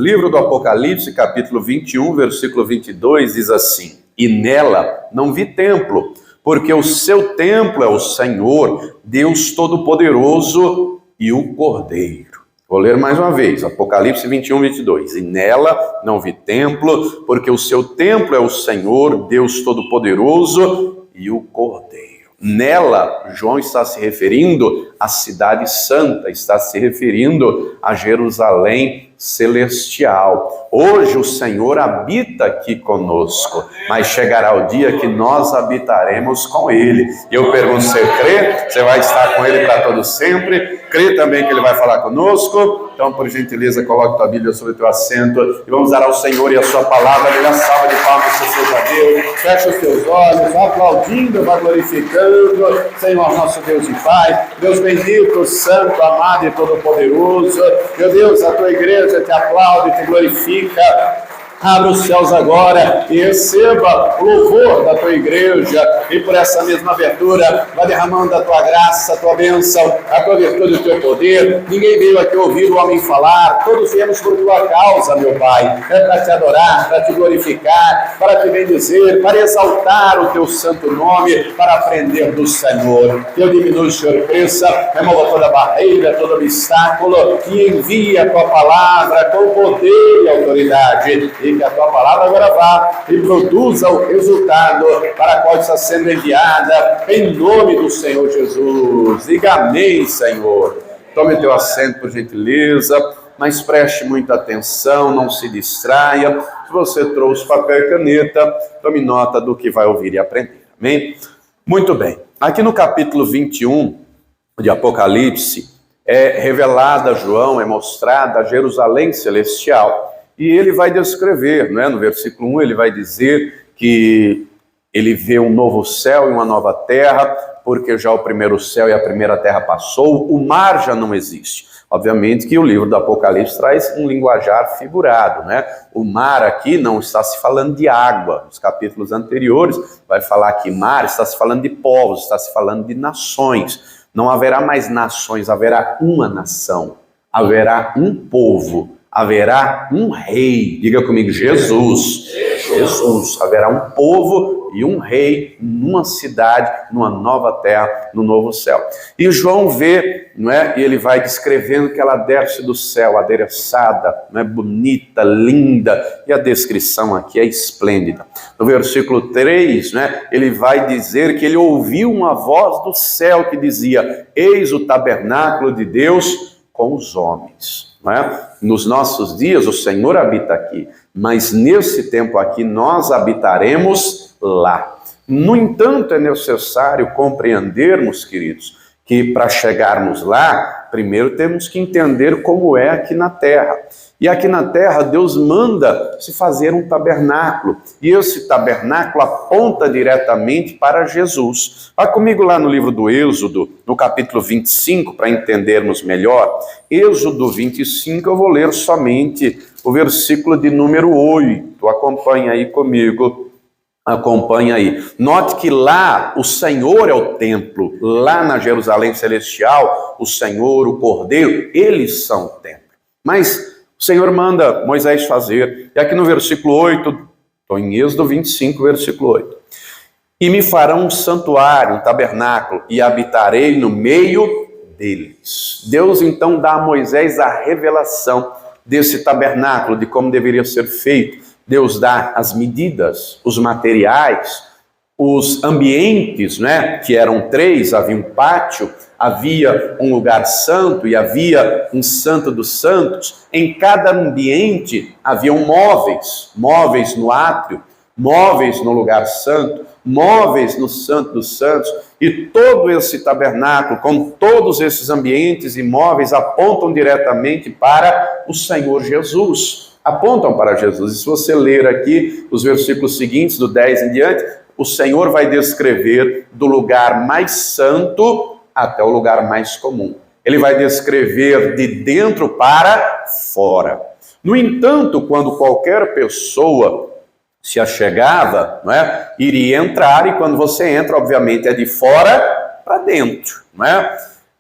livro do Apocalipse, capítulo 21, versículo 22, diz assim: E nela não vi templo, porque o seu templo é o Senhor, Deus Todo-Poderoso e o Cordeiro. Vou ler mais uma vez, Apocalipse 21, 22. E nela não vi templo, porque o seu templo é o Senhor, Deus Todo-Poderoso e o Cordeiro. Nela, João está se referindo à cidade santa, está se referindo a Jerusalém celestial. Hoje o Senhor habita aqui conosco, mas chegará o dia que nós habitaremos com Ele. E eu pergunto, você crê? Você vai estar com Ele para todo sempre? Crê também que Ele vai falar conosco? Então, por gentileza, coloque tua Bíblia sobre o teu assento e vamos dar ao Senhor e a sua palavra. Dê uma salva de palmas, se seja Deus. Fecha os teus olhos, vai aplaudindo, vai glorificando. Senhor, nosso Deus e Pai, Deus bendito, santo, amado e todo-poderoso. Meu Deus, a tua igreja te aplaude, te glorifica. Abra os céus agora e receba o louvor da tua igreja. E por essa mesma abertura, vai derramando a tua graça, a tua bênção, a tua virtude e o teu poder. Ninguém veio aqui ouvir o homem falar. Todos viemos por tua causa, meu Pai. É para te adorar, para te glorificar, para te bendizer, para exaltar o teu santo nome, para aprender do Senhor. Que eu diminua, o Senhor cresça, remova toda barreira, todo obstáculo e envie a tua palavra com poder e autoridade. E que a tua palavra agora vá e produza o resultado para qual está sendo enviada, em nome do Senhor Jesus. Diga amém, Senhor. Tome teu assento, por gentileza, mas preste muita atenção, não se distraia. Se você trouxe papel e caneta, tome nota do que vai ouvir e aprender. Amém? Muito bem. Aqui no capítulo 21 de Apocalipse, é revelada a João, é mostrada a Jerusalém celestial. E ele vai descrever, no versículo 1, ele vai dizer que ele vê um novo céu e uma nova terra, porque já o primeiro céu e a primeira terra passou, o mar já não existe. Obviamente que o livro do Apocalipse traz um linguajar figurado, O mar aqui não está se falando de água. Nos capítulos anteriores vai falar que mar está se falando de povos, está se falando de nações. Não haverá mais nações, haverá uma nação, haverá um povo. Haverá um rei, diga comigo, Jesus. Jesus, haverá um povo e um rei numa cidade, numa nova terra, no novo céu. E João vê, e ele vai descrevendo que ela desce do céu, adereçada, bonita, linda, e a descrição aqui é esplêndida. No versículo 3, ele vai dizer que ele ouviu uma voz do céu que dizia: eis o tabernáculo de Deus com os homens. Nos nossos dias o Senhor habita aqui, mas nesse tempo aqui nós habitaremos lá. No entanto, é necessário compreendermos, queridos, que para chegarmos lá, primeiro temos que entender como é aqui na terra. E aqui na terra Deus manda se fazer um tabernáculo, e esse tabernáculo aponta diretamente para Jesus. Vá comigo lá no livro do Êxodo, no capítulo 25, para entendermos melhor. Êxodo 25, eu vou ler somente o versículo de número 8. Acompanha aí comigo. Acompanha aí. Note que lá o Senhor é o templo, lá na Jerusalém celestial, o Senhor, o Cordeiro, eles são o templo. Mas o Senhor manda Moisés fazer, e aqui no versículo 8, estou em Êxodo 25, versículo 8. E me farão um santuário, um tabernáculo, e habitarei no meio deles. Deus então dá a Moisés a revelação desse tabernáculo, de como deveria ser feito. Deus dá as medidas, os materiais, os ambientes, que eram 3, havia um pátio, havia um lugar santo e havia um santo dos santos. Em cada ambiente haviam móveis, móveis no átrio, móveis no lugar santo, móveis no santo dos santos. E todo esse tabernáculo, com todos esses ambientes e móveis, apontam diretamente para o Senhor Jesus. Apontam para Jesus. E se você ler aqui os versículos seguintes, do 10 em diante, o Senhor vai descrever do lugar mais santo até o lugar mais comum. Ele vai descrever de dentro para fora. No entanto, quando qualquer pessoa se achegava, iria entrar, e quando você entra, obviamente, é de fora para dentro.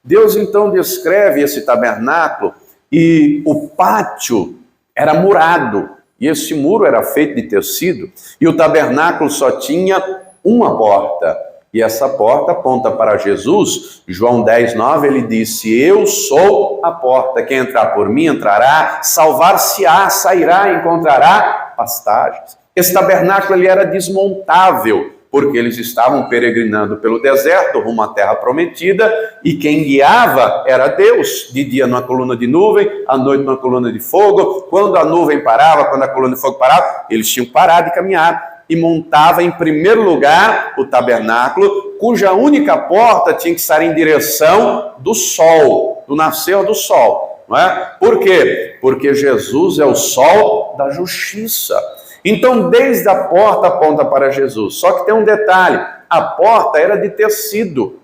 Deus então descreve esse tabernáculo, e o pátio era murado, e esse muro era feito de tecido, e o tabernáculo só tinha uma porta, e essa porta aponta para Jesus. João 10:9, ele disse: eu sou a porta, quem entrar por mim entrará, salvar-se-á, sairá e encontrará pastagens. Esse tabernáculo ele era desmontável, porque eles estavam peregrinando pelo deserto, rumo à terra prometida, e quem guiava era Deus, de dia numa coluna de nuvem, à noite numa coluna de fogo. Quando a nuvem parava, quando a coluna de fogo parava, eles tinham que parar de caminhar, e montava em primeiro lugar o tabernáculo, cuja única porta tinha que estar em direção do sol, do nascer do sol. Não é? Por quê? Porque Jesus é o sol da justiça. Então, desde a porta aponta para Jesus. Só que tem um detalhe: a porta era de tecido.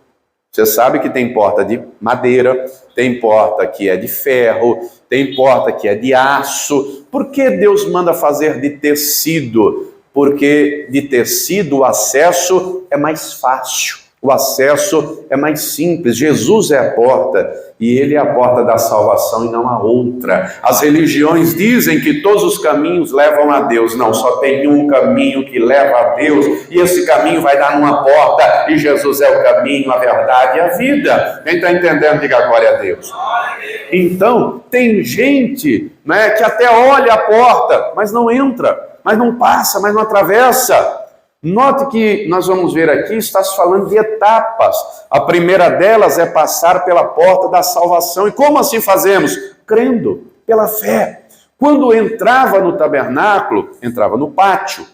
Você sabe que tem porta de madeira, tem porta que é de ferro, tem porta que é de aço. Por que Deus manda fazer de tecido? Porque de tecido o acesso é mais fácil, o acesso é mais simples. Jesus é a porta, e ele é a porta da salvação e não a outra. As religiões dizem que todos os caminhos levam a Deus. Não, só tem um caminho que leva a Deus, e esse caminho vai dar numa porta, e Jesus é o caminho, a verdade e a vida. Quem está entendendo, diga glória a Deus. Então, tem gente, né, que até olha a porta, mas não entra, mas não passa, mas não atravessa. Note que nós vamos ver aqui, está se falando de etapas. A primeira delas é passar pela porta da salvação. E como assim fazemos? Crendo, pela fé. Quando entrava no tabernáculo, entrava no pátio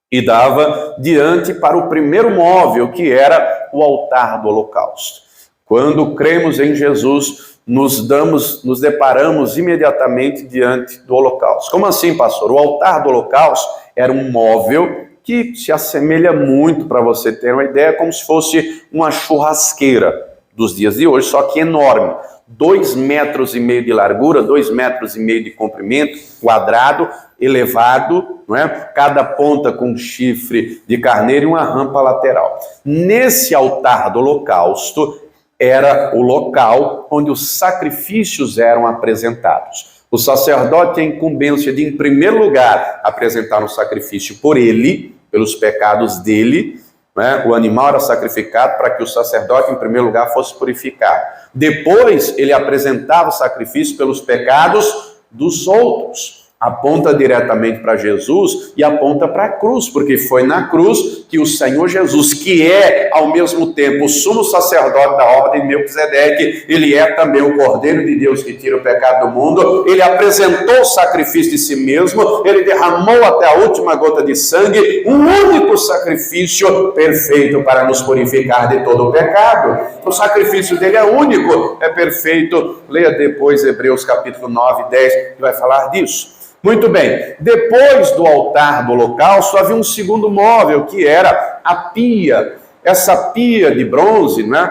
e dava diante para o primeiro móvel, que era o altar do holocausto. Quando cremos em Jesus, nos deparamos imediatamente diante do holocausto. Como assim, pastor? O altar do holocausto era um móvel que se assemelha muito, para você ter uma ideia, como se fosse uma churrasqueira dos dias de hoje, só que enorme. 2,5 metros de largura, 2,5 metros de comprimento, quadrado, elevado, não é? Cada ponta com um chifre de carneiro e uma rampa lateral. Nesse altar do holocausto era o local onde os sacrifícios eram apresentados. O sacerdote tinha a incumbência de, em primeiro lugar, apresentar um sacrifício por ele, pelos pecados dele, né? O animal era sacrificado para que o sacerdote, em primeiro lugar, fosse purificado. Depois, ele apresentava o sacrifício pelos pecados dos outros. Aponta diretamente para Jesus e aponta para a cruz, porque foi na cruz que o Senhor Jesus, que é ao mesmo tempo o sumo sacerdote da ordem de Melquisedeque, ele é também o Cordeiro de Deus que tira o pecado do mundo, ele apresentou o sacrifício de si mesmo, ele derramou até a última gota de sangue, um único sacrifício perfeito para nos purificar de todo o pecado. O sacrifício dele é único, é perfeito. Leia depois Hebreus capítulo 9 e 10, que vai falar disso. Muito bem, depois do altar do holocausto havia um segundo móvel, que era a pia. Essa pia de bronze, né?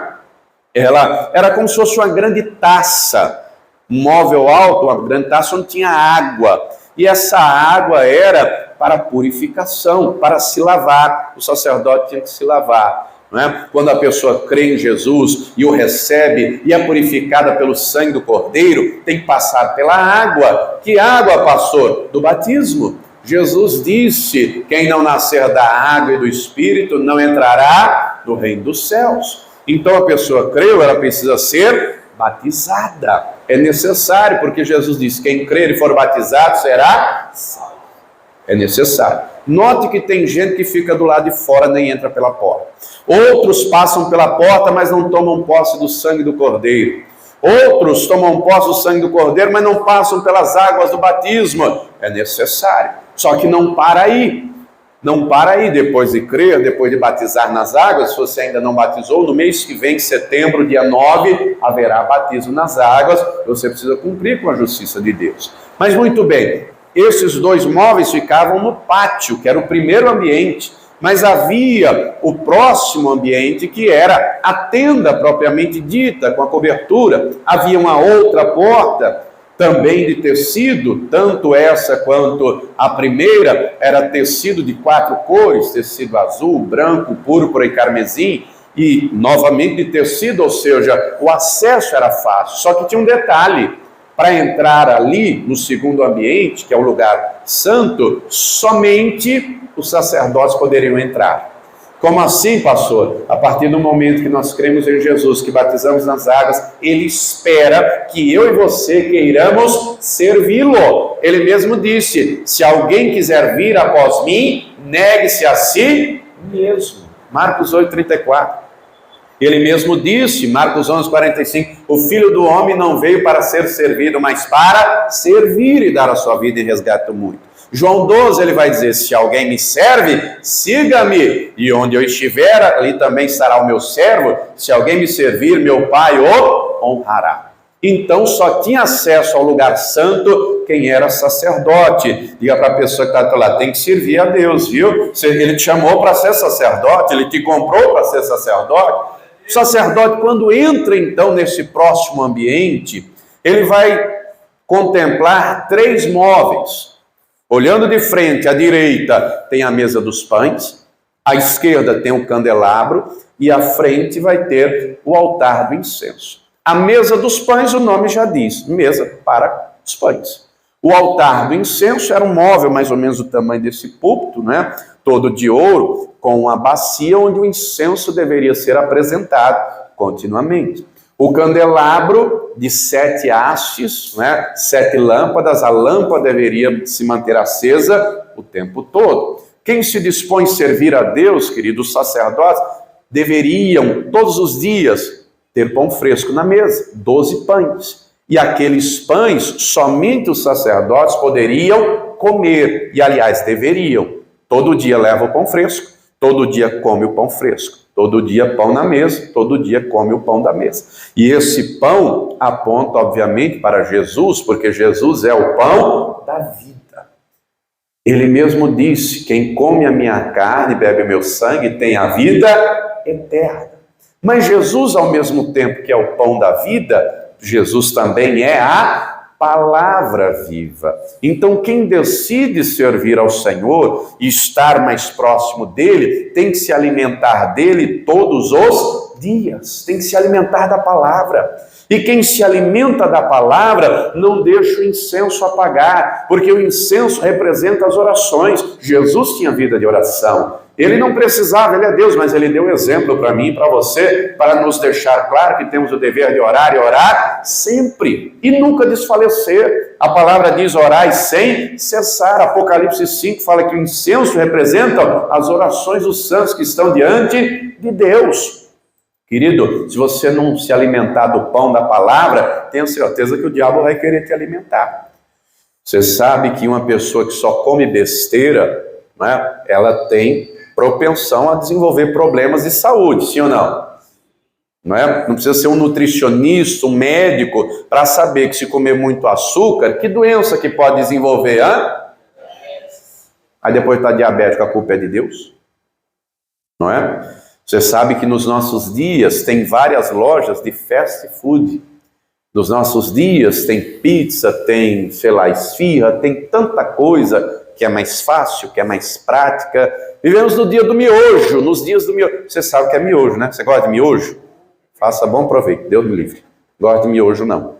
Ela era como se fosse uma grande taça, um móvel alto, uma grande taça onde tinha água. E essa água era para purificação, para se lavar. O sacerdote tinha que se lavar. Não é? Quando a pessoa crê em Jesus e o recebe e é purificada pelo sangue do Cordeiro, tem que passar pela água. Que água, pastor? Do batismo. Jesus disse: quem não nascer da água e do Espírito não entrará no reino dos céus. Então a pessoa creu, ela precisa ser batizada. É necessário, porque Jesus disse: quem crer e for batizado será salvo. É necessário. Note que tem gente que fica do lado de fora, nem entra pela porta. Outros passam pela porta, mas não tomam posse do sangue do Cordeiro. Outros tomam posse do sangue do Cordeiro, mas não passam pelas águas do batismo. É necessário. Só que não para aí. Não para aí. Depois de crer, depois de batizar nas águas, se você ainda não batizou, no mês que vem, setembro, dia 9, haverá batismo nas águas. Você precisa cumprir com a justiça de Deus. Mas muito bem. Esses dois móveis ficavam no pátio, que era o primeiro ambiente, mas havia o próximo ambiente, que era a tenda propriamente dita, com a cobertura. Havia uma outra porta, também de tecido, tanto essa quanto a primeira, era tecido de 4 cores, tecido azul, branco, púrpura e carmesim, e novamente de tecido, ou seja, o acesso era fácil, só que tinha um detalhe. para entrar ali no segundo ambiente, que é o lugar santo, somente os sacerdotes poderiam entrar. Como assim, pastor? A partir do momento que nós cremos em Jesus, que batizamos nas águas, ele espera que eu e você queiramos servi-lo. Ele mesmo disse: se alguém quiser vir após mim, negue-se a si mesmo. Marcos 8,34. Ele mesmo disse, Marcos 11,45, o Filho do Homem não veio para ser servido, mas para servir e dar a sua vida em resgate do muito. João 12, ele vai dizer: se alguém me serve, siga-me, e onde eu estiver, ali também estará o meu servo. Se alguém me servir, meu Pai o honrará. Então só tinha acesso ao lugar santo quem era sacerdote. Diga para a pessoa que está do lado: tem que servir a Deus, viu? Ele te chamou para ser sacerdote, ele te comprou para ser sacerdote. O sacerdote, quando entra então nesse próximo ambiente, ele vai contemplar 3 móveis. Olhando de frente, à direita tem a mesa dos pães, à esquerda tem o candelabro e à frente vai ter o altar do incenso. A mesa dos pães, o nome já diz, mesa para os pães. O altar do incenso era um móvel mais ou menos do tamanho desse púlpito, né? Todo de ouro, com uma bacia onde o incenso deveria ser apresentado continuamente. O candelabro de 7 hastes, né? 7 lâmpadas, a lâmpada deveria se manter acesa o tempo todo. Quem se dispõe a servir a Deus, queridos sacerdotes, deveriam todos os dias ter pão fresco na mesa, 12 pães. E aqueles pães, somente os sacerdotes poderiam comer, e aliás, deveriam. Todo dia leva o pão fresco, todo dia come o pão fresco. Todo dia pão na mesa, todo dia come o pão da mesa. E esse pão aponta, obviamente, para Jesus, porque Jesus é o pão da vida. Ele mesmo disse: quem come a minha carne, bebe o meu sangue, tem a vida eterna. Mas Jesus, ao mesmo tempo que é o pão da vida, Jesus também é a palavra viva. Então, quem decide servir ao Senhor e estar mais próximo dele, tem que se alimentar dele todos os dias, tem que se alimentar da palavra. E quem se alimenta da palavra não deixa o incenso apagar, porque o incenso representa as orações. Jesus tinha vida de oração. Ele não precisava, ele é Deus, mas ele deu exemplo para mim e para você, para nos deixar claro que temos o dever de orar e orar sempre, e nunca desfalecer. A palavra diz: orai sem cessar. Apocalipse 5 fala que o incenso representa as orações dos santos que estão diante de Deus. Querido, se você não se alimentar do pão da palavra, tenha certeza que o diabo vai querer te alimentar. Você sabe que uma pessoa que só come besteira, né, ela tem propensão a desenvolver problemas de saúde, sim ou não? Não precisa ser um nutricionista, um médico, para saber que se comer muito açúcar, que doença que pode desenvolver, hein? Aí depois está diabético, a culpa é de Deus? Não é? Você sabe que nos nossos dias tem várias lojas de fast food. Nos nossos dias tem pizza, tem, sei lá, esfirra, tem tanta coisa que é mais fácil, que é mais prática. Vivemos no dia do miojo, nos dias do miojo. Você sabe o que é miojo, né? Você gosta de miojo? Faça bom proveito, Deus me livre. Gosto de miojo, não.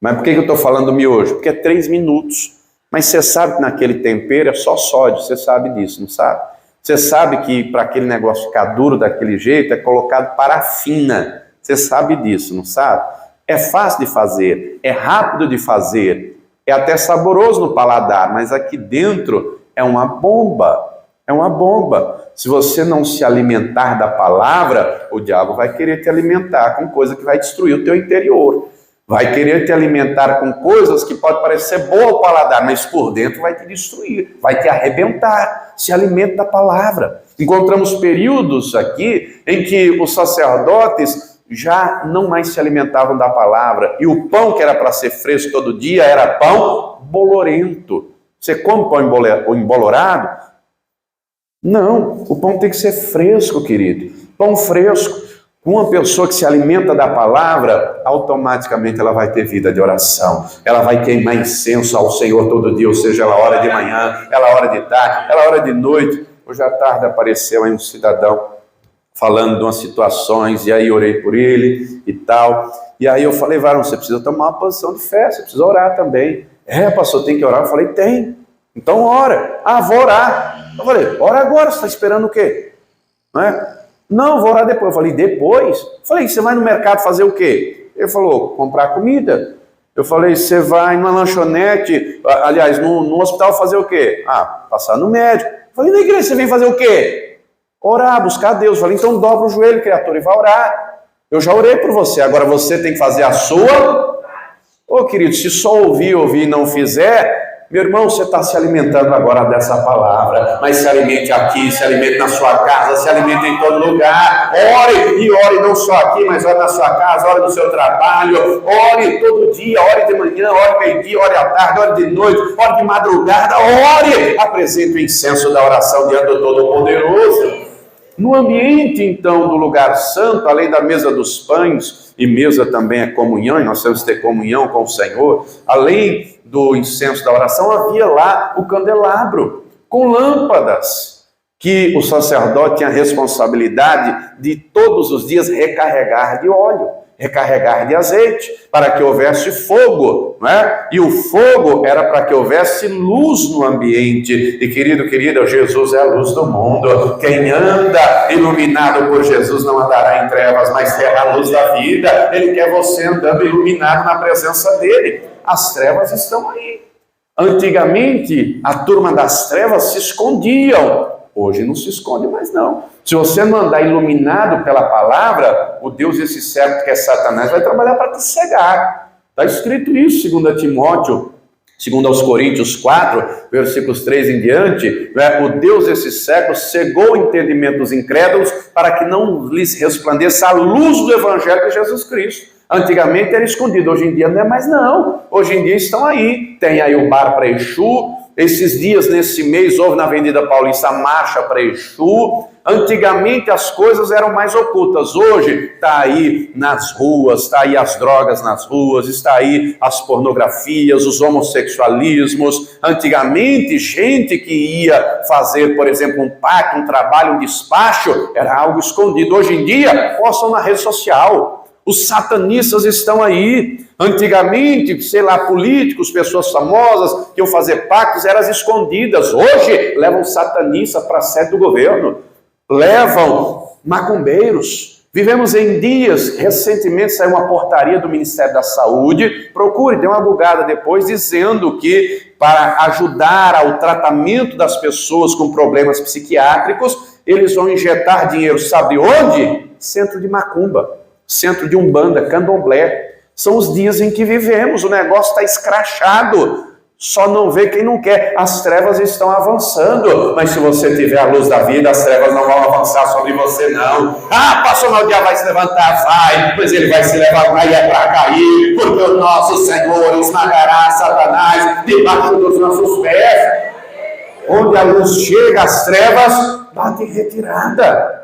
Mas por que eu estou falando do miojo? Porque é 3 minutos. Mas você sabe que naquele tempero é só sódio, você sabe disso, não sabe? Você sabe que para aquele negócio ficar duro daquele jeito é colocado parafina. Você sabe disso, não sabe? É fácil de fazer, é rápido de fazer. É até saboroso no paladar, mas aqui dentro é uma bomba. É uma bomba. Se você não se alimentar da palavra, o diabo vai querer te alimentar com coisa que vai destruir o teu interior. Vai querer te alimentar com coisas que pode parecer boa ao paladar, mas por dentro vai te destruir, vai te arrebentar. Se alimente da palavra. Encontramos períodos aqui em que os sacerdotes já não mais se alimentavam da palavra, e o pão que era para ser fresco todo dia era pão bolorento. Você come pão embolorado? Não, o pão tem que ser fresco, querido. Pão fresco. Uma pessoa que se alimenta da palavra, automaticamente ela vai ter vida de oração. Ela vai queimar incenso ao Senhor todo dia, ou seja, ela hora de manhã, ela hora de tarde, ela hora de noite. Hoje à tarde apareceu aí um cidadão falando de umas situações, e aí orei por ele e tal. E aí eu falei, varão, você precisa tomar uma posição de fé, você precisa orar também. Pastor, tem que orar? Eu falei, tem. Então ora. Vou orar. Eu falei, ora agora, você está esperando o quê? Não é? Não, vou orar depois. Eu falei, depois? Eu falei, você vai no mercado fazer o quê? Ele falou, comprar comida. Eu falei, você vai numa lanchonete, aliás, no hospital fazer o quê? Passar no médico. Eu falei, na igreja você vem fazer o quê? Orar, buscar Deus. Eu falei, então dobra o joelho, criatura, e vai orar. Eu já orei por você, agora você tem que fazer a sua. Querido, se só ouvir e não fizer, meu irmão, você está se alimentando agora dessa palavra, mas se alimente aqui, se alimente na sua casa, se alimente em todo lugar. Ore não só aqui, mas ore na sua casa, ore no seu trabalho, ore todo dia, ore de manhã, ore meio-dia, ore à tarde, ore de noite, ore de madrugada, ore, apresente o incenso da oração diante do Todo-Poderoso. No ambiente, então, do lugar santo, além da mesa dos pães, e mesa também é comunhão, e nós temos que ter comunhão com o Senhor, além do incenso da oração, havia lá o candelabro, com lâmpadas, que o sacerdote tinha a responsabilidade de todos os dias recarregar de óleo, recarregar de azeite, para que houvesse fogo, não é? E o fogo era para que houvesse luz no ambiente. E querida, Jesus é a luz do mundo. Quem anda iluminado por Jesus não andará em trevas, mas terá a luz da vida. Ele quer você andando iluminado na presença dele. As trevas estão aí. Antigamente, a turma das trevas se escondiam. Hoje não se esconde mais não. Se você não andar iluminado pela palavra, o Deus desse século, que é Satanás, vai trabalhar para te cegar. Está escrito isso, 2 Timóteo, 2 aos Coríntios 4, versículos 3 em diante, né? O Deus desse século cegou o entendimento dos incrédulos para que não lhes resplandeça a luz do Evangelho de Jesus Cristo. Antigamente era escondido, hoje em dia não é mais não. Hoje em dia estão aí, tem aí o bar para Exu. Esses dias, nesse mês, houve na Avenida Paulista a marcha para Exu. Antigamente as coisas eram mais ocultas. Hoje está aí nas ruas, está aí as drogas nas ruas, está aí as pornografias, os homossexualismos. Antigamente, gente que ia fazer, por exemplo, um pacto, um trabalho, um despacho, era algo escondido. Hoje em dia, postam na rede social. Os satanistas estão aí. Antigamente, políticos, pessoas famosas que iam fazer pactos, eram escondidas. Hoje, levam satanistas para a sede do governo. Levam macumbeiros. Vivemos em dias, recentemente saiu uma portaria do Ministério da Saúde, procure, dê uma bugada depois, dizendo que para ajudar ao tratamento das pessoas com problemas psiquiátricos, eles vão injetar dinheiro, sabe onde? Centro de macumba. Centro de Umbanda, Candomblé. São os dias em que vivemos, o negócio está escrachado, só não vê quem não quer. As trevas estão avançando, mas se você tiver a luz da vida, as trevas não vão avançar sobre você não. Pastor, mas o diabo vai se levantar, vai, mas ele vai se levantar e é para cair, porque o nosso Senhor esmagará Satanás debaixo dos nossos pés. Onde a luz chega, as trevas batem retirada.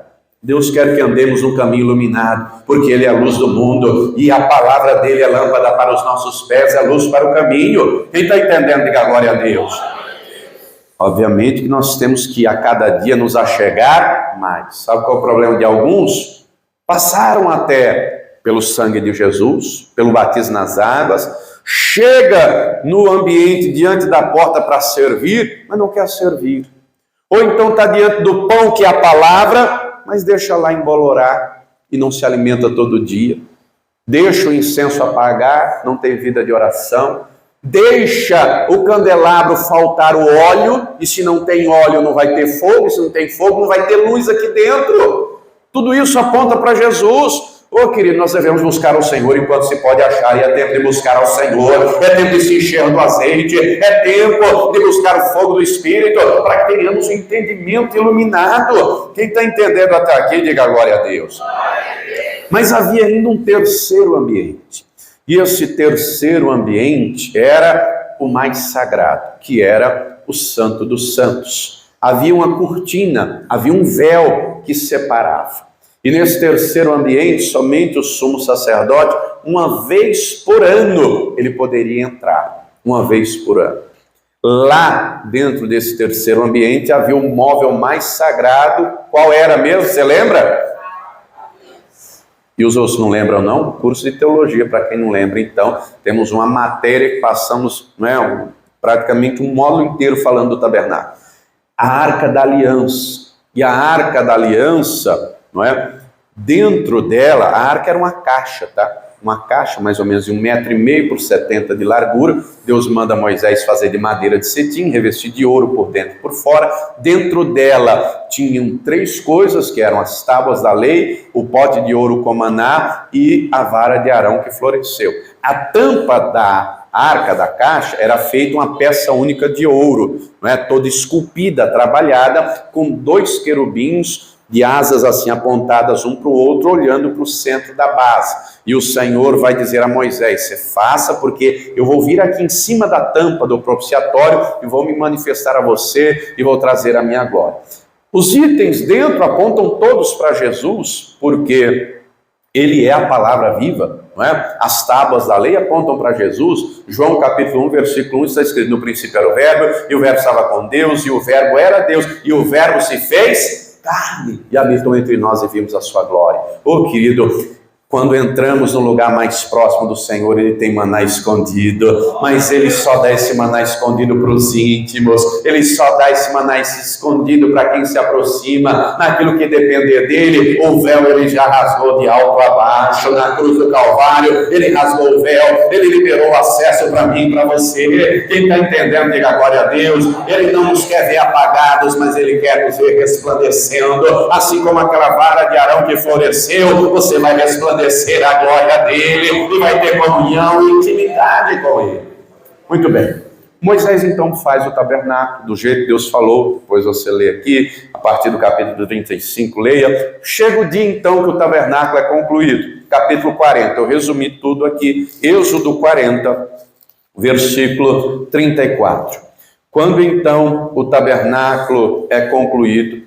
Deus quer que andemos num caminho iluminado, porque Ele é a luz do mundo, e a palavra dEle é lâmpada para os nossos pés, é luz para o caminho. Quem está entendendo, diga glória a Deus. Obviamente que nós temos que a cada dia nos achegar mais. Sabe qual é o problema de alguns? Passaram até pelo sangue de Jesus, pelo batismo nas águas, chega no ambiente diante da porta para servir, mas não quer servir. Ou então está diante do pão que é a palavra, mas deixa lá embolorar e não se alimenta todo dia. Deixa o incenso apagar, não tem vida de oração. Deixa o candelabro faltar o óleo, e se não tem óleo não vai ter fogo, e se não tem fogo não vai ter luz aqui dentro. Tudo isso aponta para Jesus. Querido, nós devemos buscar ao Senhor enquanto se pode achar, e é tempo de buscar ao Senhor, é tempo de se encher do azeite, é tempo de buscar o fogo do Espírito, para que tenhamos um entendimento iluminado. Quem está entendendo até aqui, diga glória a Deus. Mas havia ainda um terceiro ambiente, e esse terceiro ambiente era o mais sagrado, que era o Santo dos Santos. Havia uma cortina, havia um véu que separava. E nesse terceiro ambiente, somente o sumo sacerdote, uma vez por ano, ele poderia entrar. Uma vez por ano. Lá, dentro desse terceiro ambiente, havia um móvel mais sagrado. Qual era mesmo? Você lembra? E os outros não lembram, não? Curso de teologia, para quem não lembra, então, temos uma matéria que passamos, praticamente um módulo inteiro falando do tabernáculo. A Arca da Aliança. E a Arca da Aliança, dentro dela, a arca era uma caixa, tá? Uma caixa mais ou menos de 1,5 m por 70 de largura. Deus manda Moisés fazer de madeira de cetim, revestir de ouro por dentro e por fora. Dentro dela tinham 3 coisas, que eram as tábuas da lei, o pote de ouro com maná e a vara de Arão que floresceu. A tampa da arca da caixa era feita uma peça única de ouro, toda esculpida, trabalhada, com 2 querubins de asas assim apontadas um para o outro, olhando para o centro da base. E o Senhor vai dizer a Moisés: você faça, porque eu vou vir aqui em cima da tampa do propiciatório e vou me manifestar a você e vou trazer a minha glória. Os itens dentro apontam todos para Jesus, porque ele é a palavra viva, As tábuas da lei apontam para Jesus. João capítulo 1, versículo 1 está escrito: no princípio era o verbo, e o verbo estava com Deus, e o verbo era Deus, e o verbo se fez carne e habitou entre nós e vimos a sua glória. Querido, quando entramos no lugar mais próximo do Senhor, Ele tem maná escondido, mas Ele só dá esse maná escondido para os íntimos, Ele só dá esse maná escondido para quem se aproxima, naquilo que depender dEle. O véu Ele já rasgou de alto a baixo, na cruz do Calvário, Ele rasgou o véu, Ele liberou o acesso para mim e para você. Quem está entendendo, diga glória a Deus. Ele não nos quer ver apagados, mas Ele quer nos ver resplandecendo, assim como aquela vara de Arão que floresceu, você vai resplandecer a glória dele e vai ter comunhão e intimidade com ele. Muito bem. Moisés então faz o tabernáculo do jeito que Deus falou. Depois você lê aqui, a partir do capítulo 35, leia. Chega o dia então que o tabernáculo é concluído. Capítulo 40, eu resumi tudo aqui. Êxodo 40, versículo 34. Quando então o tabernáculo é concluído,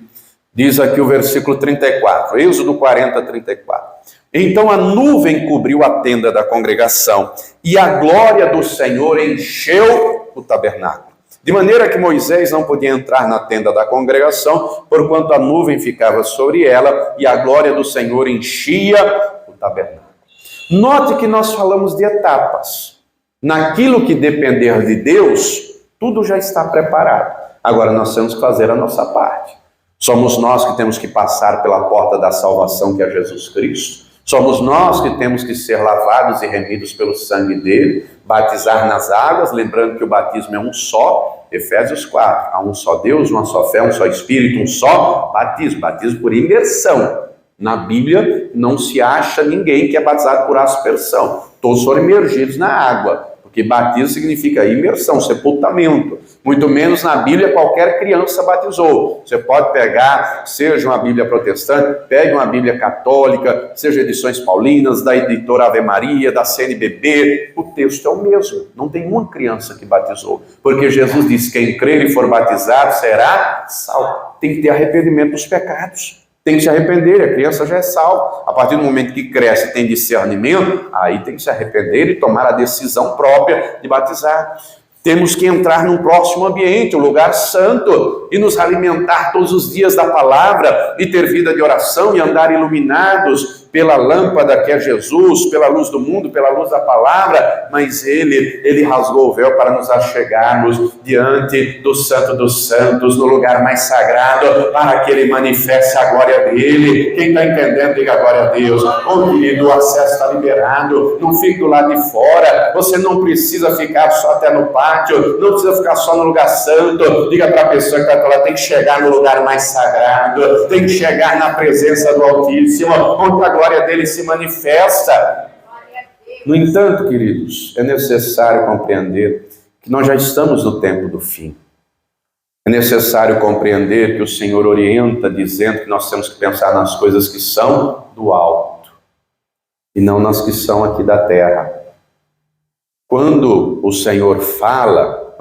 diz aqui o versículo 34, Êxodo 40, 34. Então a nuvem cobriu a tenda da congregação, e a glória do Senhor encheu o tabernáculo. De maneira que Moisés não podia entrar na tenda da congregação, porquanto a nuvem ficava sobre ela, e a glória do Senhor enchia o tabernáculo. Note que nós falamos de etapas. Naquilo que depender de Deus, tudo já está preparado. Agora nós temos que fazer a nossa parte. Somos nós que temos que passar pela porta da salvação, que é Jesus Cristo. Somos nós que temos que ser lavados e remidos pelo sangue dele, batizar nas águas, lembrando que o batismo é um só, Efésios 4, há um só Deus, uma só fé, um só Espírito, um só batismo, batismo por imersão. Na Bíblia não se acha ninguém que é batizado por aspersão, todos foram imergidos na água, porque batismo significa imersão, sepultamento. Muito menos na Bíblia qualquer criança batizou. Você pode pegar, seja uma Bíblia protestante, pegue uma Bíblia católica, seja edições paulinas, da editora Ave Maria, da CNBB, o texto é o mesmo. Não tem uma criança que batizou, porque Jesus disse: quem crer e for batizado será salvo. Tem que ter arrependimento dos pecados. Tem que se arrepender, a criança já é salva. A partir do momento que cresce e tem discernimento, aí tem que se arrepender e tomar a decisão própria de batizar. Temos que entrar num próximo ambiente, um lugar santo, e nos alimentar todos os dias da palavra, e ter vida de oração, e andar iluminados pela lâmpada que é Jesus, pela luz do mundo, pela luz da palavra. Mas ele rasgou o véu para nos achegarmos diante do Santo dos Santos, no lugar mais sagrado, para que ele manifeste a glória dele. Quem está entendendo, diga glória a Deus. Querido, o acesso está liberado, não fique do lado de fora, você não precisa ficar só até no pátio, não precisa ficar só no lugar santo. Diga para a pessoa que está lá, tem que chegar no lugar mais sagrado, tem que chegar na presença do Altíssimo, onde a glória dele se manifesta. No entanto, queridos, é necessário compreender que nós já estamos no tempo do fim. É necessário compreender que o Senhor orienta, dizendo que nós temos que pensar nas coisas que são do alto e não nas que são aqui da terra. Quando o Senhor fala,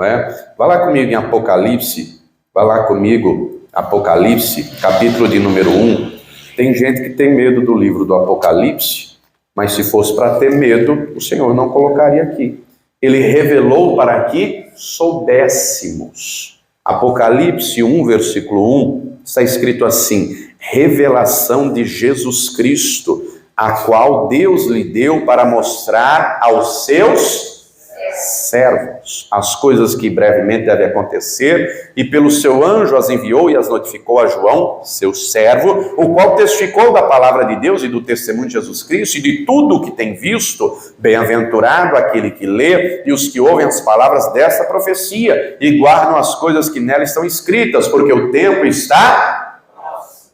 vá lá comigo em Apocalipse, vá lá comigo, Apocalipse, capítulo de número 1. Tem gente que tem medo do livro do Apocalipse, mas se fosse para ter medo, o Senhor não colocaria aqui. Ele revelou para que soubéssemos. Apocalipse 1, versículo 1, está escrito assim: revelação de Jesus Cristo, a qual Deus lhe deu para mostrar aos seus servos as coisas que brevemente devem acontecer, e pelo seu anjo as enviou e as notificou a João, seu servo, o qual testificou da palavra de Deus e do testemunho de Jesus Cristo e de tudo o que tem visto. Bem-aventurado aquele que lê e os que ouvem as palavras desta profecia e guardam as coisas que nela estão escritas, porque o tempo está...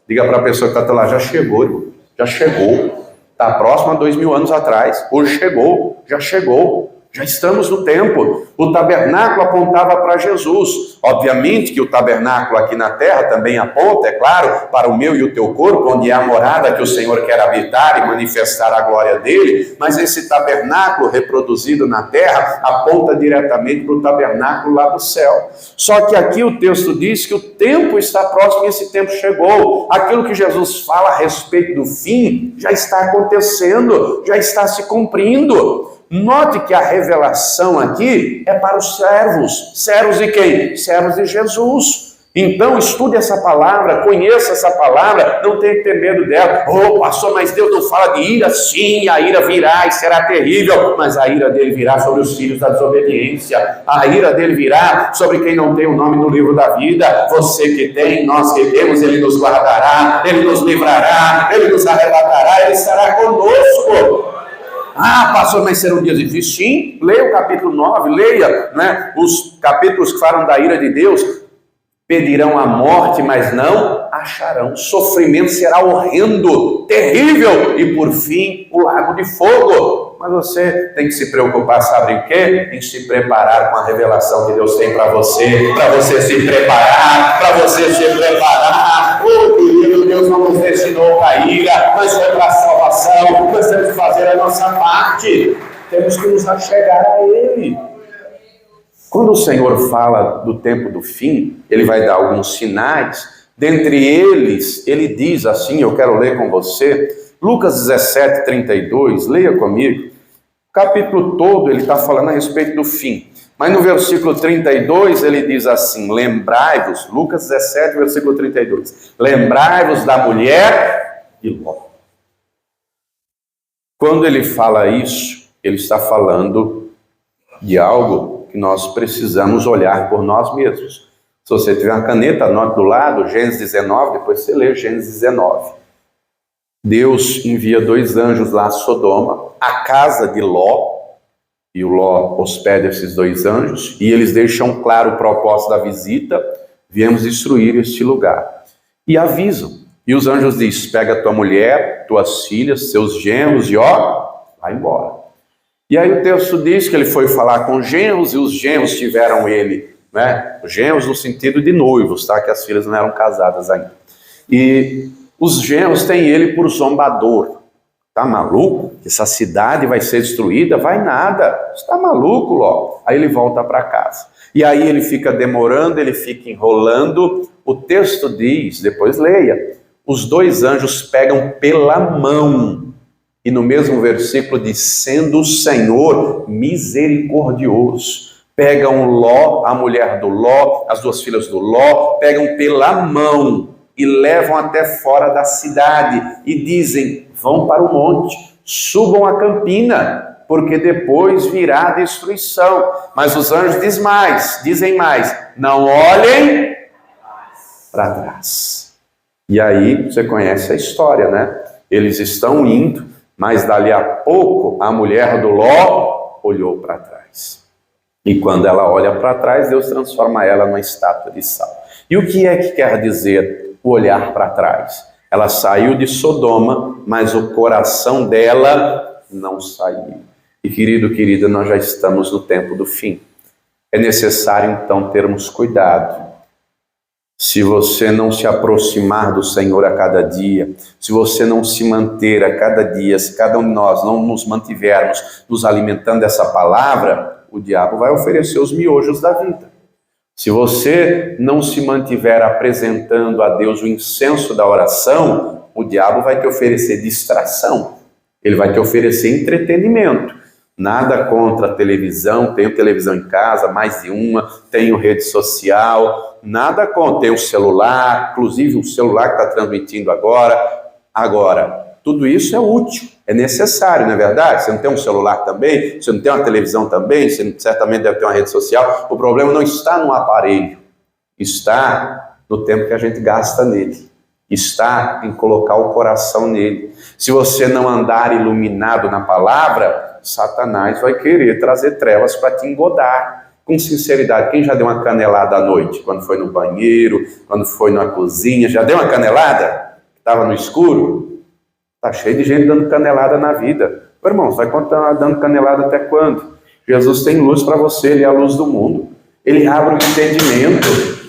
Diga para a pessoa que está lá, já chegou, irmão. Já chegou. Está próximo a 2000 anos atrás. Hoje chegou, já chegou. Já estamos no tempo. O tabernáculo apontava para Jesus. Obviamente que o tabernáculo aqui na terra também aponta, é claro, para o meu e o teu corpo, onde é a morada que o Senhor quer habitar e manifestar a glória dele. Mas esse tabernáculo reproduzido na terra aponta diretamente para o tabernáculo lá do céu. Só que aqui o texto diz que o tempo está próximo e esse tempo chegou. Aquilo que Jesus fala a respeito do fim já está acontecendo, já está se cumprindo. Note que a revelação aqui é para os servos. Servos de quem? Servos de Jesus. Então estude essa palavra, conheça essa palavra, não tenha que ter medo dela. Oh, pastor, mas Deus não fala de ira? Sim, a ira virá e será terrível, mas a ira dele virá sobre os filhos da desobediência. A ira dele virá sobre quem não tem o nome no livro da vida. Você que tem, nós que temos, ele nos guardará, ele nos livrará, ele nos arrebatará, ele estará conosco. Ah, pastor, mas serão dias difíceis? Sim, leia o capítulo 9, leia, né, os capítulos que falam da ira de Deus. Pedirão a morte, mas não acharão. O sofrimento será horrendo, terrível, e por fim, o lago de fogo. Mas você tem que se preocupar, sabe em quê? Em se preparar com a revelação que Deus tem para você se preparar, Oh, querido, Deus não nos destinou para a ira, mas foi para a salvação. Nós temos que fazer a nossa parte, temos que nos achegar a Ele. Quando o Senhor fala do tempo do fim, Ele vai dar alguns sinais. Dentre eles, Ele diz assim, eu quero ler com você, Lucas 17, 32, leia comigo. O capítulo todo ele está falando a respeito do fim. Mas no versículo 32 ele diz assim, lembrai-vos, Lucas 17, versículo 32, lembrai-vos da mulher de Ló. Quando ele fala isso, ele está falando de algo que nós precisamos olhar por nós mesmos. Se você tiver uma caneta, anote do lado, Gênesis 19, depois você lê Gênesis 19. Deus envia 2 anjos lá a Sodoma, a casa de Ló, e o Ló hospeda esses 2 anjos, e eles deixam claro o propósito da visita, viemos destruir este lugar. E avisam, e os anjos dizem, pega tua mulher, tuas filhas, seus genros, e vai embora. E aí o texto diz que ele foi falar com os genros, e os genros tiveram ele, né? Os genros no sentido de noivos, tá? Que as filhas não eram casadas ainda. E os genros têm ele por zombador. Tá maluco? Essa cidade vai ser destruída? Vai nada. Você tá maluco, Ló? Aí ele volta para casa. E aí ele fica demorando, ele fica enrolando. O texto diz, depois leia, os 2 anjos pegam pela mão. E no mesmo versículo diz, sendo o Senhor misericordioso. Pegam Ló, a mulher do Ló, as 2 filhas do Ló, pegam pela mão e levam até fora da cidade e dizem, vão para o monte, subam a campina, porque depois virá a destruição. Mas os anjos dizem mais, não olhem para trás. E aí você conhece a história, né? Eles estão indo, mas dali a pouco a mulher do Ló olhou para trás. E quando ela olha para trás, Deus transforma ela numa estátua de sal. E o que é que quer dizer o olhar para trás? Ela saiu de Sodoma, mas o coração dela não saiu. E querido, querida, nós já estamos no tempo do fim. É necessário então termos cuidado. Se você não se aproximar do Senhor a cada dia, se você não se manter a cada dia, se cada um de nós não nos mantivermos nos alimentando dessa palavra, o diabo vai oferecer os miojos da vida. Se você não se mantiver apresentando a Deus o incenso da oração, o diabo vai te oferecer distração. Ele vai te oferecer entretenimento. Nada contra a televisão, tenho televisão em casa, mais de uma, tenho rede social, nada contra, tenho celular, inclusive o celular que está transmitindo agora. Agora, tudo isso é útil, é necessário, não é verdade? Você não tem um celular também, você não tem uma televisão também, você certamente deve ter uma rede social. O problema não está no aparelho, está no tempo que a gente gasta nele, está em colocar o coração nele. Se você não andar iluminado na palavra, Satanás vai querer trazer trevas para te engodar. Com sinceridade, quem já deu uma canelada à noite? Quando foi no banheiro, quando foi na cozinha, já deu uma canelada? Estava no escuro? Está cheio de gente dando canelada na vida. Meu irmão, você vai continuar dando canelada até quando? Jesus tem luz para você, Ele é a luz do mundo. Ele abre o entendimento.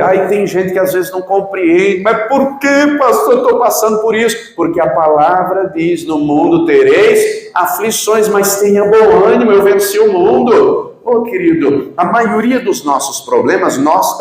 Aí tem gente que às vezes não compreende. Mas por que, pastor, eu estou passando por isso? Porque a palavra diz, no mundo tereis aflições, mas tenha bom ânimo, eu venci o mundo. Querido, a maioria dos nossos problemas nós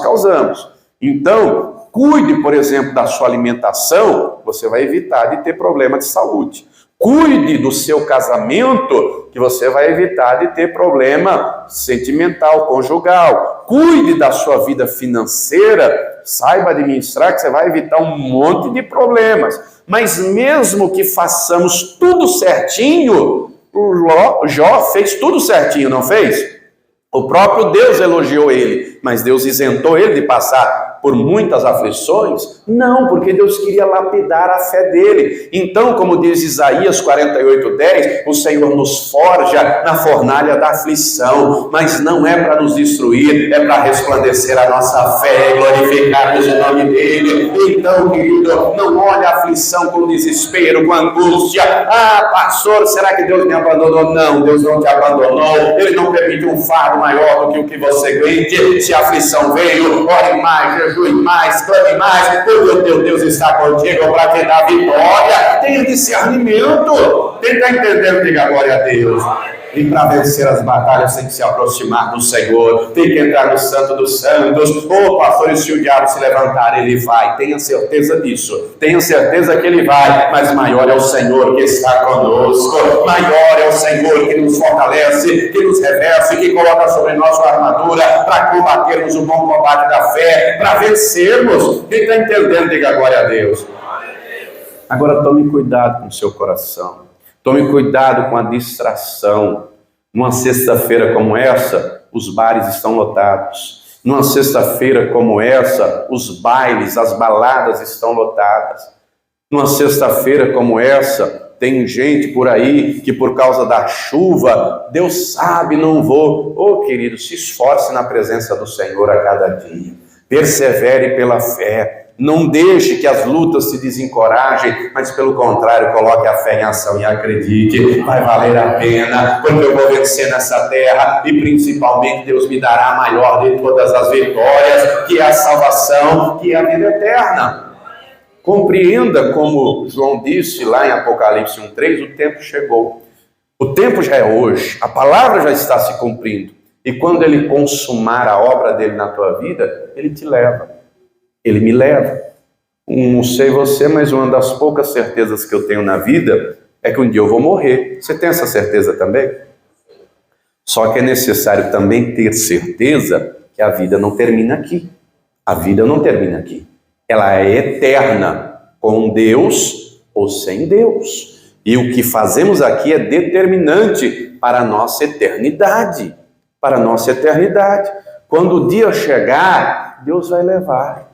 causamos. Então, cuide, por exemplo, da sua alimentação, você vai evitar de ter problema de saúde. Cuide do seu casamento, que você vai evitar de ter problema sentimental, conjugal. Cuide da sua vida financeira, saiba administrar, que você vai evitar um monte de problemas. Mas mesmo que façamos tudo certinho, o Jó fez tudo certinho, não fez? O próprio Deus elogiou ele, mas Deus isentou ele de passar por muitas aflições? Não, porque Deus queria lapidar a fé dele. Então, como diz Isaías 48:10, o Senhor nos forja na fornalha da aflição, mas não é para nos destruir, é para resplandecer a nossa fé e glorificarmos o nome dele. Então, querido, não olhe a aflição com desespero, com angústia. Pastor, será que Deus me abandonou? Não, Deus não te abandonou. Ele não permitiu um fardo maior do que o que você aguente. Se a aflição veio, ore mais, jejue mais, clame mais, porque o teu Deus está contigo para te dar vitória. Tenha discernimento. Quem está entendendo, diga glória a Deus. E para vencer as batalhas tem que se aproximar do Senhor, tem que entrar no Santo dos Santos. Pastor, e se o diabo se levantar, ele vai. Tenha certeza disso, tenha certeza que ele vai, mas maior é o Senhor que está conosco, maior é o Senhor que nos fortalece, que nos reveste, que coloca sobre nós a armadura para combatermos o bom combate da fé, para vencermos. Quem está entendendo, diga glória a Deus. Agora tome cuidado com o seu coração. Tome cuidado com a distração. Numa sexta-feira como essa, os bares estão lotados. Numa sexta-feira como essa, os bailes, as baladas estão lotadas. Numa sexta-feira como essa, tem gente por aí que por causa da chuva, Deus sabe, não vou. Querido, se esforce na presença do Senhor a cada dia. Persevere pela fé. Não deixe que as lutas te desencorajem, mas pelo contrário, coloque a fé em ação e acredite, vai valer a pena, porque eu vou vencer nessa terra e principalmente Deus me dará a maior de todas as vitórias, que é a salvação, que é a vida eterna. Compreenda, como João disse lá em Apocalipse 1:3, o tempo chegou. O tempo já é hoje, a palavra já está se cumprindo. E quando ele consumar a obra dele na tua vida, ele te leva. Ele me leva. Não sei você, mas uma das poucas certezas que eu tenho na vida é que um dia eu vou morrer. Você tem essa certeza também? Só que é necessário também ter certeza que a vida não termina aqui. A vida não termina aqui. Ela é eterna, com Deus ou sem Deus. E o que fazemos aqui é determinante para a nossa eternidade. Para a nossa eternidade. Quando o dia chegar, Deus vai levar.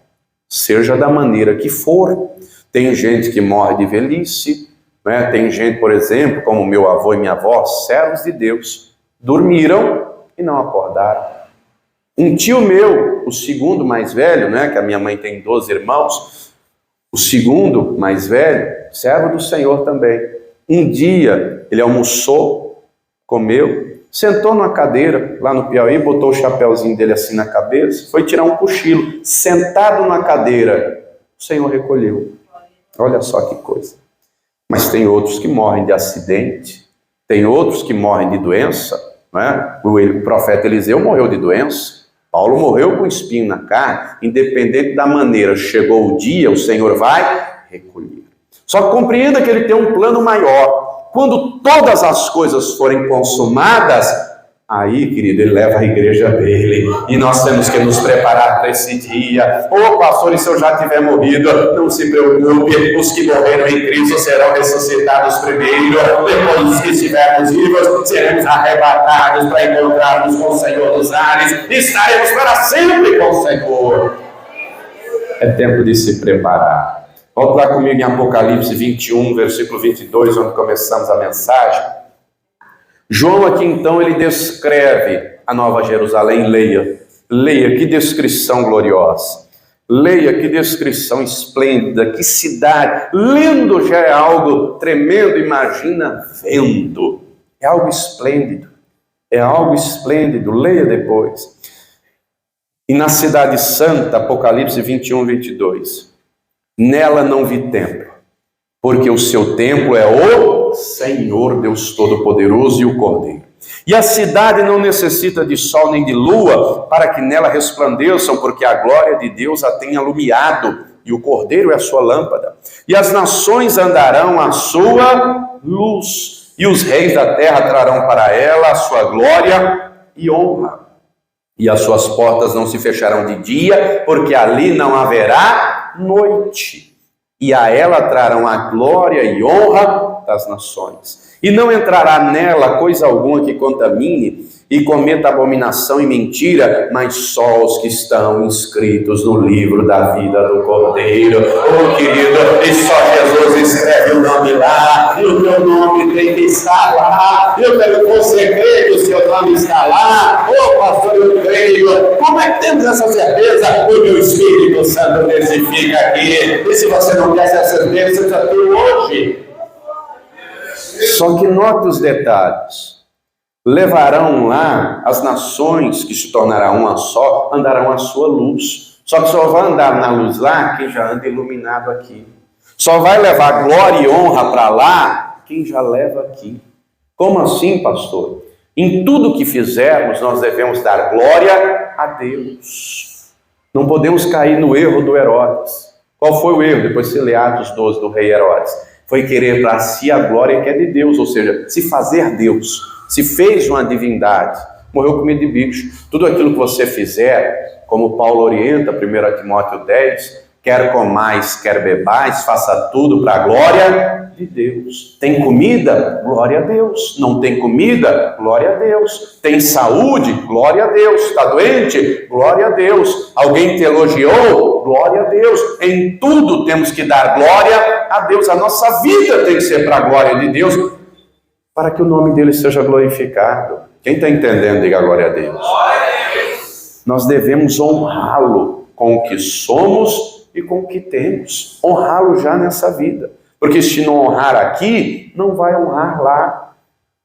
Seja da maneira que for. Tem gente que morre de velhice, né? Tem gente, por exemplo, como meu avô e minha avó, servos de Deus, dormiram e não acordaram. Um tio meu, o segundo mais velho, né? Que a minha mãe tem 12 irmãos, o segundo mais velho, servo do Senhor também. Um dia ele almoçou, comeu, sentou numa cadeira lá no Piauí, botou o chapéuzinho dele assim na cabeça, foi tirar um cochilo, sentado na cadeira, o Senhor recolheu. Olha só que coisa. Mas tem outros que morrem de acidente, tem outros que morrem de doença, né? O profeta Eliseu morreu de doença, Paulo morreu com espinho na carne. Independente da maneira, chegou o dia, o Senhor vai recolher. Só que compreenda que ele tem um plano maior. Quando todas as coisas forem consumadas, Aí, querido, ele leva a igreja dele. E nós temos que nos preparar para esse dia. Ô, pastor, e se eu já tiver morrido? Não se preocupe, os que morreram em Cristo serão ressuscitados primeiro. Depois, os que estivermos vivos, seremos arrebatados para encontrarmos com o Senhor dos ares. Estaremos para sempre com o Senhor. É tempo de se preparar. Volta lá comigo em Apocalipse 21, versículo 22, onde começamos a mensagem. João aqui então ele descreve a Nova Jerusalém. Leia, que descrição gloriosa, leia que descrição esplêndida, que cidade, lendo já é algo tremendo, imagina vendo, é algo esplêndido, leia depois. E na cidade santa, Apocalipse 21, 22, nela não vi templo, porque o seu templo é o Senhor Deus Todo-Poderoso e o Cordeiro. E a cidade não necessita de sol nem de lua para que nela resplandeçam, porque a glória de Deus a tem alumiado, e o Cordeiro é a sua lâmpada. E as nações andarão à sua luz, e os reis da terra trarão para ela a sua glória e honra. E as suas portas não se fecharão de dia, porque ali não haverá noite. E a ela trarão a glória e honra das nações. E não entrará nela coisa alguma que contamine e cometa abominação e mentira, mas só os que estão inscritos no livro da vida do Cordeiro. Oh, querido, e só Jesus escreve o nome lá, e o teu nome tem que estar lá. Eu quero que você creia que o seu nome está lá. Oh, pastor, eu creio. Como é que temos essa certeza? O meu Espírito Santo testifica aqui. E se você não quer essa certeza, você já tem hoje. Só que note os detalhes. Levarão lá as nações que se tornarão uma só, andarão à sua luz. Só que só vai andar na luz lá quem já anda iluminado aqui. Só vai levar glória e honra para lá quem já leva aqui. Como assim, pastor? Em tudo que fizermos, nós devemos dar glória a Deus. Não podemos cair no erro do Herodes. Qual foi o erro? Depois se lê Atos 12 do rei Herodes. Foi querer para si a glória que é de Deus, ou seja, se fazer Deus. Se fez uma divindade, morreu com medo de bicho. Tudo aquilo que você fizer, como Paulo orienta, 1 Timóteo 10, quer comais, quer bebais, faça tudo para a glória de Deus. Tem comida? Glória a Deus. Não tem comida? Glória a Deus. Tem saúde? Glória a Deus. Está doente? Glória a Deus. Alguém te elogiou? Glória a Deus. Em tudo temos que dar glória a Deus. A nossa vida tem que ser para a glória de Deus, para que o nome dele seja glorificado. Quem está entendendo, diga glória a Deus. Nós devemos honrá-lo com o que somos e com o que temos. Honrá-lo já nessa vida. Porque se não honrar aqui, não vai honrar lá.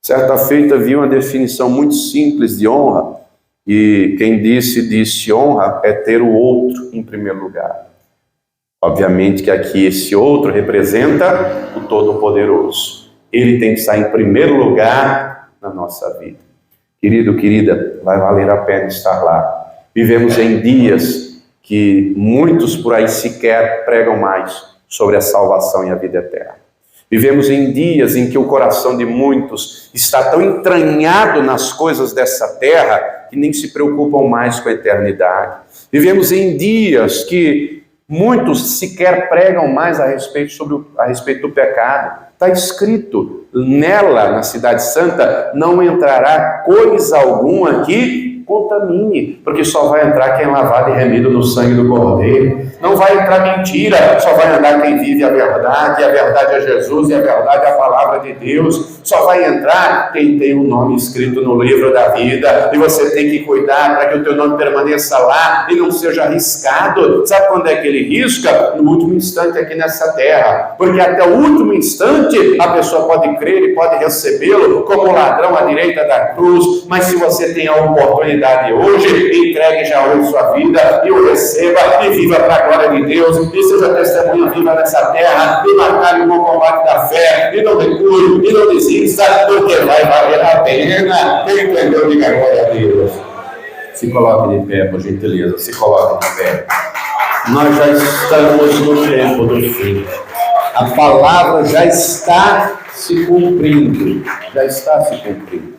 Certa feita vi uma definição muito simples de honra. E quem disse honra é ter o outro em primeiro lugar. Obviamente que aqui esse outro representa o Todo-Poderoso. Ele tem que estar em primeiro lugar na nossa vida. Querido, querida, vai valer a pena estar lá. Vivemos em dias que muitos por aí sequer pregam mais sobre a salvação e a vida eterna. Vivemos em dias em que o coração de muitos está tão entranhado nas coisas dessa terra que nem se preocupam mais com a eternidade. Vivemos em dias que muitos sequer pregam mais a respeito do pecado. Está escrito, nela, na cidade santa, não entrará coisa alguma que contamine, porque só vai entrar quem é lavado e remido no sangue do Cordeiro. Não vai entrar mentira, só vai andar quem vive a verdade, e a verdade é Jesus, e a verdade é a palavra de Deus. Só vai entrar quem tem o nome escrito no livro da vida, e você tem que cuidar para que o teu nome permaneça lá e não seja arriscado. Sabe quando é que ele risca? No último instante aqui nessa terra, porque até o último instante a pessoa pode crer e pode recebê-lo como ladrão à direita da cruz, mas se você tem a oportunidade hoje, entregue já hoje sua vida e o receba e viva para a glória de Deus e seja testemunha viva nessa terra e marcar o bom combate da fé e não recue e não desista, porque vai valer a pena. Quem entendeu, diga glória a Deus. Se coloque de pé, por gentileza, se coloque de pé. Nós já estamos no tempo do fim. A palavra já está se cumprindo. Já está se cumprindo.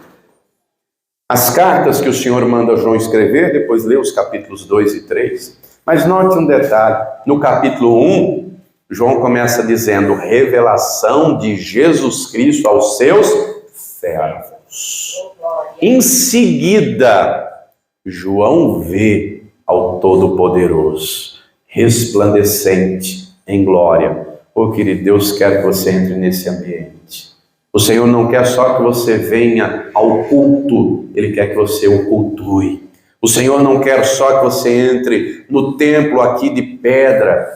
as cartas que o Senhor manda João escrever, depois lê os capítulos 2 e 3. Mas note um detalhe, no capítulo 1, João começa dizendo, revelação de Jesus Cristo aos seus servos. Em seguida, João vê ao Todo-Poderoso, resplandecente em glória. Querido, Deus quer que você entre nesse ambiente. O Senhor não quer só que você venha ao culto, Ele quer que você o cultue. O Senhor não quer só que você entre no templo aqui de pedra,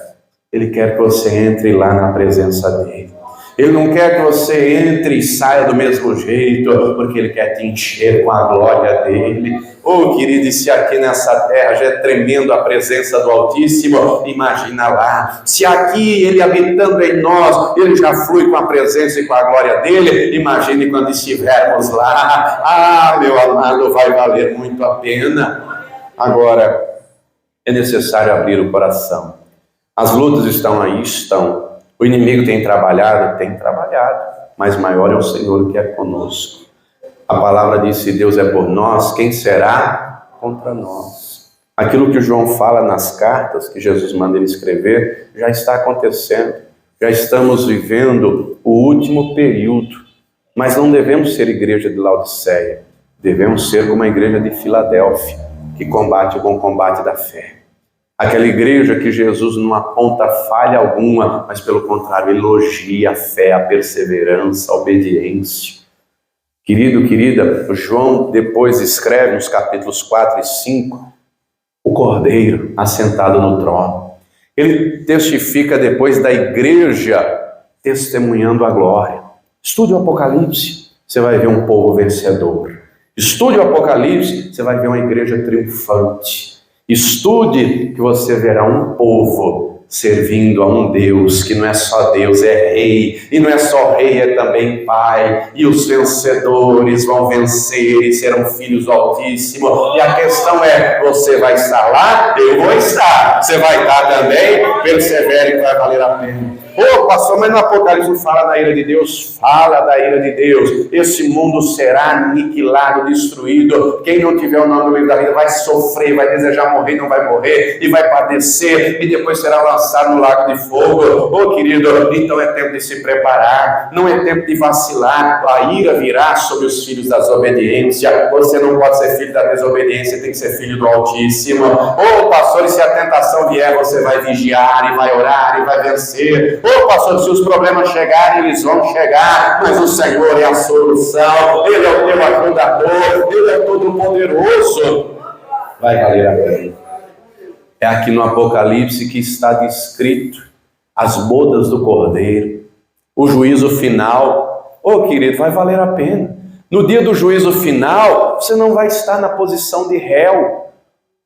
Ele quer que você entre lá na presença dEle. Ele não quer que você entre e saia do mesmo jeito, porque Ele quer te encher com a glória dEle. Querido, e se aqui nessa terra já é tremendo a presença do Altíssimo, imagina lá. Se aqui Ele habitando em nós, Ele já flui com a presença e com a glória dEle, imagine quando estivermos lá. Meu amado, vai valer muito a pena. Agora, é necessário abrir o coração. As lutas estão aí, estão. O inimigo tem trabalhado, mas maior é o Senhor que é conosco. A palavra diz, se Deus é por nós, quem será contra nós? Aquilo que João fala nas cartas que Jesus manda ele escrever, já está acontecendo. Já estamos vivendo o último período. Mas não devemos ser igreja de Laodiceia. Devemos ser como a igreja de Filadélfia, que combate o bom combate da fé. Aquela igreja que Jesus não aponta falha alguma, mas pelo contrário, elogia a fé, a perseverança, a obediência. Querido, querida, João depois escreve nos capítulos 4 e 5, o Cordeiro assentado no trono. Ele testifica depois da igreja testemunhando a glória. Estude o Apocalipse, você vai ver um povo vencedor. Estude o Apocalipse, você vai ver uma igreja triunfante. Estude que você verá um povo servindo a um Deus que não é só Deus, é Rei, e não é só Rei, é também Pai, e os vencedores vão vencer e serão filhos do Altíssimo, e a questão é, você vai estar lá? Eu vou estar, você vai estar também? Persevere que vai valer a pena. Pastor, mas no Apocalipse não fala da ira de Deus? Fala da ira de Deus. Esse mundo será aniquilado, destruído. Quem não tiver o nome no livro da vida vai sofrer, vai desejar morrer, não vai morrer, e vai padecer, e depois será lançado no lago de fogo. Querido, então é tempo de se preparar, não é tempo de vacilar. A ira virá sobre os filhos da desobediência. Você não pode ser filho da desobediência, tem que ser filho do Altíssimo. Pastor, e se a tentação vier, você vai vigiar, e vai orar, e vai vencer. Pastor, se os problemas chegarem, eles vão chegar, mas o Senhor é a solução, Ele é o teu ajudador, Ele é todo poderoso. Vai valer a pena. É aqui no Apocalipse que está descrito as bodas do Cordeiro, o juízo final. Querido, vai valer a pena. No dia do juízo final, você não vai estar na posição de réu.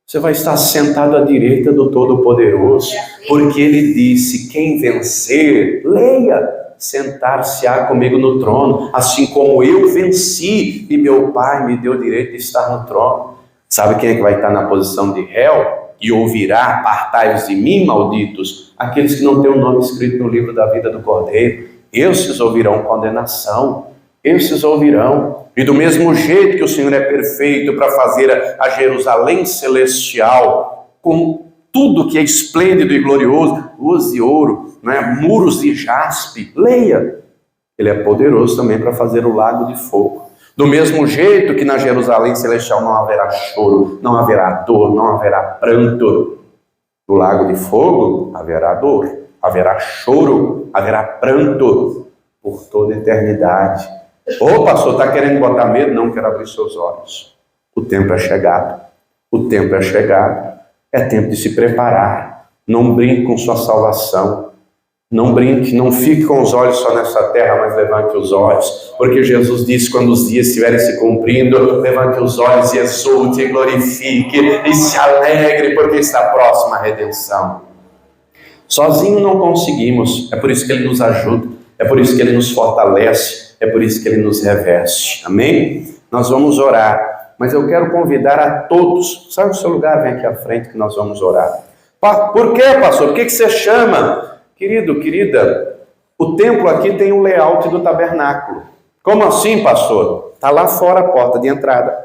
Você vai estar sentado à direita do Todo-Poderoso, porque Ele disse, quem vencer, leia, sentar-se-á comigo no trono, assim como eu venci e meu Pai me deu o direito de estar no trono. Sabe quem é que vai estar na posição de réu? E ouvirá, apartai-vos de mim, malditos, aqueles que não têm o nome escrito no livro da vida do Cordeiro. Esses ouvirão condenação, esses ouvirão. E do mesmo jeito que o Senhor é perfeito para fazer a Jerusalém celestial, com tudo que é esplêndido e glorioso, ruas de ouro, muros de jaspe, leia. Ele é poderoso também para fazer o lago de fogo. Do mesmo jeito que na Jerusalém celestial não haverá choro, não haverá dor, não haverá pranto. No lago de fogo haverá dor, haverá choro, haverá pranto por toda a eternidade. Pastor, está querendo botar medo? Não, quero abrir seus olhos. O tempo é chegado. O tempo é chegado. É tempo de se preparar. Não brinque com sua salvação. Não brinque, não fique com os olhos só nessa terra, mas levante os olhos. Porque Jesus disse, quando os dias estiverem se cumprindo, levante os olhos e exulte, e glorifique, e se alegre, porque está próxima a redenção. Sozinho não conseguimos. É por isso que Ele nos ajuda. É por isso que Ele nos fortalece. É por isso que Ele nos reveste. Amém? Nós vamos orar. Mas eu quero convidar a todos. Sai do seu lugar, vem aqui à frente que nós vamos orar. Por quê, pastor? Por que você chama? Querido, querida, o templo aqui tem um layout do tabernáculo. Como assim, pastor? Está lá fora a porta de entrada.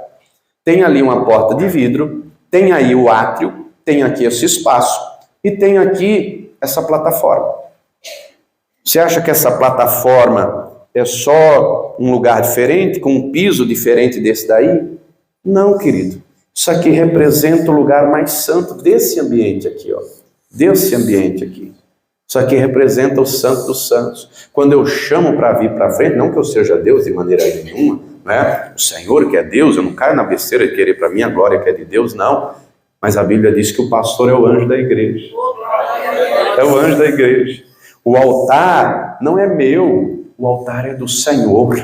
Tem ali uma porta de vidro, tem aí o átrio, tem aqui esse espaço e tem aqui essa plataforma. Você acha que essa plataforma é só um lugar diferente, com um piso diferente desse daí? Não, querido. Isso aqui representa o lugar mais santo desse ambiente aqui, ó. Desse ambiente aqui. Isso aqui representa o Santo dos Santos. Quando eu chamo para vir para frente, não que eu seja Deus de maneira nenhuma, né? O Senhor que é Deus, eu não caio na besteira de querer para mim a glória que é de Deus, não. Mas a Bíblia diz que o pastor é o anjo da igreja. É o anjo da igreja. O altar não é meu, o altar é do Senhor.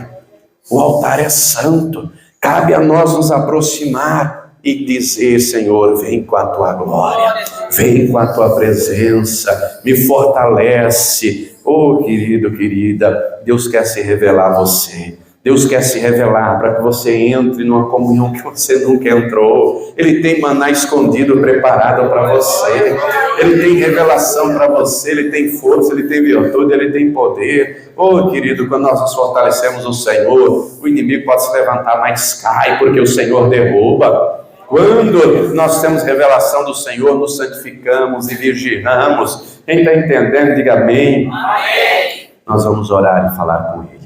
O altar é santo. Cabe a nós nos aproximar e dizer: Senhor, vem com a tua glória, vem com a tua presença, me fortalece. Oh, querido, querida, Deus quer se revelar a você. Deus quer se revelar para que você entre numa comunhão que você nunca entrou. Ele tem maná escondido preparado para você. Ele tem revelação para você. Ele tem força, ele tem virtude, ele tem poder. Oh, querido, quando nós nos fortalecemos no Senhor, o inimigo pode se levantar, mas cai, porque o Senhor derruba. Quando nós temos revelação do Senhor, nos santificamos e vigiamos. Quem está entendendo, diga amém. Amém. Nós vamos orar e falar com Ele.